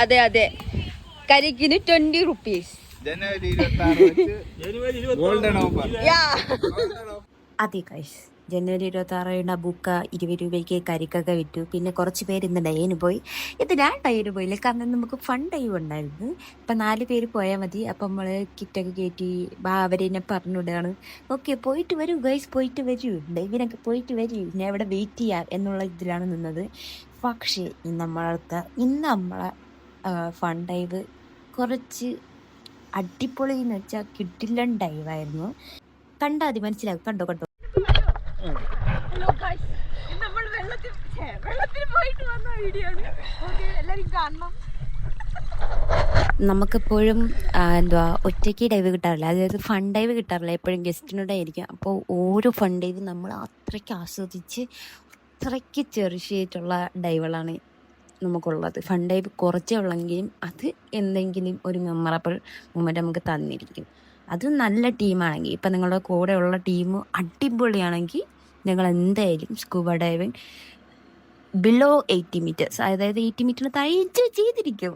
അതെ അതെ, കരിക്കിന് 20 റുപ്പീസ്. ജനുവരി 26 അതെ ഗൈസ്, ജനുവരി 26 അബൂക്ക 20 രൂപയ്ക്ക് കരിക്കൊക്കെ വിറ്റു. പിന്നെ കുറച്ച് പേര് ഇന്ന് ഡൈന് പോയി. ഇത് ഞാൻ ഡൈന് പോയില്ല, കാരണം നമുക്ക് ഫൺ ഡൈവ് ഉണ്ടായിരുന്നു. ഇപ്പം 4 പേര് പോയാൽ മതി. അപ്പം നമ്മൾ കിറ്റൊക്കെ കയറ്റി അവരെന്നെ പറഞ്ഞുവിടുകയാണ്, ഓക്കെ പോയിട്ട് വരൂ ഗൈസ്, പോയിട്ട് വരൂ, ഡൈവിനൊക്കെ പോയിട്ട് വരൂ, ഞാൻ ഇവിടെ വെയിറ്റ് ചെയ്യാം എന്നുള്ള ഇതിലാണ് നിന്നത്. പക്ഷേ ഇന്ന് നമ്മളെ ഫൺ ഡൈവ് കുറച്ച് അടിപൊളി എന്ന് വെച്ചാൽ കിടിലൻ ഡൈവായിരുന്നു. കണ്ടാൽ മതി, മനസ്സിലാവും. കണ്ടോ ഹലോ ഗൈസ്, നമ്മൾ വെള്ളത്തിൽ പോയിട്ട് വന്ന വീഡിയോ ആണ്. ഓക്കെ, എല്ലാവരും കാണണം. നമുക്കെപ്പോഴും ഒറ്റയ്ക്ക് ഡൈവ് കിട്ടാറില്ല, അതായത് ഫൺ ഡൈവ് കിട്ടാറില്ല, എപ്പോഴും ഗസ്റ്റിനോടെ ആയിരിക്കും. അപ്പോൾ ഓരോ ഫൺ ഡൈവ് നമ്മൾ അത്രയ്ക്ക് ആസ്വദിച്ച് അത്രയ്ക്ക് ചെറിയായിട്ടുള്ള ഡൈവുകളാണ് നമുക്കുള്ളത്. ഫൺ ഡൈവ് കുറച്ചേ ഉള്ളെങ്കിലും അത് എന്തെങ്കിലും ഒരു മെമ്മറബിൾ മൊമെൻ്റ് നമുക്ക് തന്നിരിക്കും. അത് നല്ല ടീമാണെങ്കിൽ, ഇപ്പം നിങ്ങളുടെ കൂടെയുള്ള ടീം അടിപൊളിയാണെങ്കിൽ നിങ്ങൾ എന്തായാലും സ്കൂബ ഡൈവിങ് ബിലോ 80 മീറ്റേഴ്സ്, അതായത് 80 മീറ്ററിന് താഴെ ചെയ്തിരിക്കും.